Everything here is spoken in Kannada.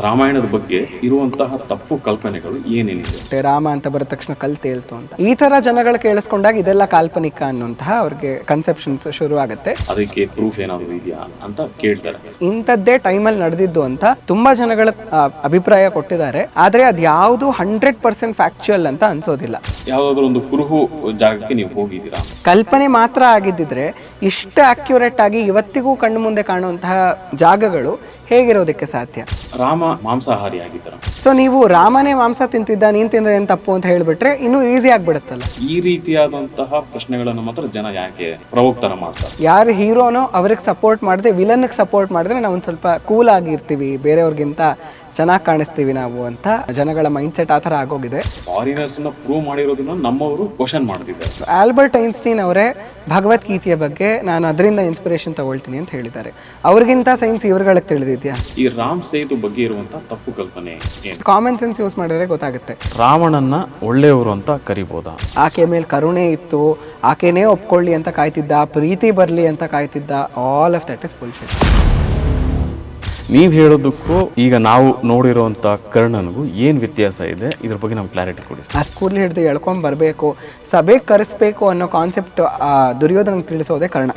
ರಾಮಾಯಣದ ಬಗ್ಗೆ ಇರುವಂತಹ ತಪ್ಪು ಕಲ್ಪನೆಗಳು ಏನೇನಿದೆ? ರಾಮ ಅಂತ ಬರದ ತಕ್ಷಣ ಕಲ್ ತೇಲ್ತು ಅಂತ ಈ ತರ ಜನಗಳು ಕೇಳಿಸ್ಕೊಂಡಾಗ ಇದೆಲ್ಲ ಕಾಲ್ಪನಿಕ ಅನ್ನುವಂತಹ ಅವ್ರಿಗೆ ಕನ್ಸೆಪ್ಷನ್ಸ್ ಶುರು ಆಗುತ್ತೆ. ಅದಕ್ಕೆ ಪ್ರೂಫ್ ಏನಾದ್ರು ಇದೆಯಾ ಅಂತ ಕೇಳ್ತಾರೆ. ಇಂಥದ್ದೇ ಟೈಮಲ್ಲಿ ನಡೆದಿದ್ದು ಅಂತ ತುಂಬಾ ಜನಗಳ ಅಭಿಪ್ರಾಯ ಕೊಟ್ಟಿದ್ದಾರೆ. ಆದ್ರೆ ಅದು ಯಾವುದು 100% ಫ್ಯಾಕ್ಚುಯಲ್ ಅಂತ ಅನ್ಸೋದಿಲ್ಲ. ಯಾವ್ದಾದ್ರು ಒಂದು ಕುರುಹು ಜಾಗಕ್ಕೆ ನೀವು ಹೋಗಿದ್ದೀರಾ? ಕಲ್ಪನೆ ಮಾತ್ರ ಆಗಿದ್ದಿದ್ರೆ ಇಷ್ಟು ಅಕ್ಯುರೇಟ್ ಆಗಿ ಇವತ್ತಿಗೂ ಕಣ್ಣು ಮುಂದೆ ಕಾಣುವಂತಹ ಜಾಗಗಳು ಹೇಗಿರೋದಕ್ಕೆ ಸಾಧ್ಯ? ರಾಮ ಮಾಂಸಾಹಾರಿ ಆಗಿದ್ದಾರ. ಸೊ ನೀವು ರಾಮನೇ ಮಾಂಸ ತಿಂತಿದ್ದ, ನೀನ್ ತಿಂದ್ರೆ ಏನ್ ತಪ್ಪು ಅಂತ ಹೇಳ್ಬಿಟ್ರೆ ಇನ್ನೂ ಈಸಿ ಆಗ್ಬಿಡುತ್ತಲ್ಲ. ಈ ರೀತಿಯಾದಂತಹ ಪ್ರಶ್ನೆಗಳನ್ನು ಮಾತ್ರ ಜನ ಯಾಕೆ ಪ್ರವೋಕ್ತರ ಮಾಡ್ತಾರೆ? ಯಾರು ಹೀರೋನೋ ಅವ್ರಿಗೆ ಸಪೋರ್ಟ್ ಮಾಡದೆ ವಿಲನ್ಗೆ ಸಪೋರ್ಟ್ ಮಾಡಿದ್ರೆ ನಾವು ಒಂದು ಸ್ವಲ್ಪ ಕೂಲ್ ಆಗಿರ್ತೀವಿ, ಬೇರೆಯವ್ರಿಗಿಂತ ಚೆನ್ನಾಗಿ ಕಾಣಿಸ್ತೀವಿ ನಾವು ಅಂತ ಜನಗಳ ಮೈಂಡ್ ಸೆಟ್ ಆ ಥರ ಆಗೋಗಿದೆ. ಫಾರಿನರ್ಸ್ ಪ್ರೂವ್ ಮಾಡಿರೋದನ್ನ ನಮ್ಮವರು ಕ್ವಶನ್ ಮಾಡ್ತಿದ್ದಾರೆ. ಆಲ್ಬರ್ಟ್ ಐನ್ಸ್ಟೀನ್ ಅವರೇ ಭಗವದ್ಗೀತೆಯ ಬಗ್ಗೆ ನಾನು ಅದರಿಂದ ಇನ್ಸ್ಪಿರೇಷನ್ ತಗೊಳ್ತೀನಿ ಅಂತ ಹೇಳಿದ್ದಾರೆ. ಅವ್ರಿಗಿಂತ ಸೈನ್ಸ್ ಇವ್ರುಗಳಿಗೆ ತಿಳಿದಿದ್ಯಾ? ಈ ರಾಮ್ ಸೇತು ಬಗ್ಗೆ ಇರುವಂತಹ ತಪ್ಪು ಕಲ್ಪನೆ ಏನು? ಕಾಮನ್ ಸೆನ್ಸ್ ಯೂಸ್ ಮಾಡಿದ್ರೆ ಗೊತ್ತಾಗುತ್ತೆ. ರಾವಣನ್ನ ಒಳ್ಳೆಯವರು ಅಂತ ಕರಿಬೋದಾ? ಆಕೆ ಮೇಲೆ ಕರುಣೆ ಇತ್ತು, ಆಕೆನೇ ಒಪ್ಕೊಳ್ಳಿ ಅಂತ ಕಾಯ್ತಿದ್ದ, ಪ್ರೀತಿ ಬರಲಿ ಅಂತ ಕಾಯ್ತಿದ್ದ. All of that is bullshit. ನೀವು ಹೇಳೋದಕ್ಕೂ ಈಗ ನಾವು ನೋಡಿರುವಂಥ ಕರ್ಣನಿಗೂ ಏನು ವ್ಯತ್ಯಾಸ ಇದೆ? ಇದ್ರ ಬಗ್ಗೆ ನಮ್ಗೆ ಕ್ಲಾರಿಟಿ ಕೊಡಿ. ಅದು ಕೂದಲು ಹಿಡಿದು ಎಳ್ಕೊಂಡ್ ಬರಬೇಕು, ಸಭೆಗೆ ಕರೆಸ್ಬೇಕು ಅನ್ನೋ ಕಾನ್ಸೆಪ್ಟ್ ದುರ್ಯೋಧನಿಗೆ ತಿಳಿಸೋದೇ ಕರ್ಣ.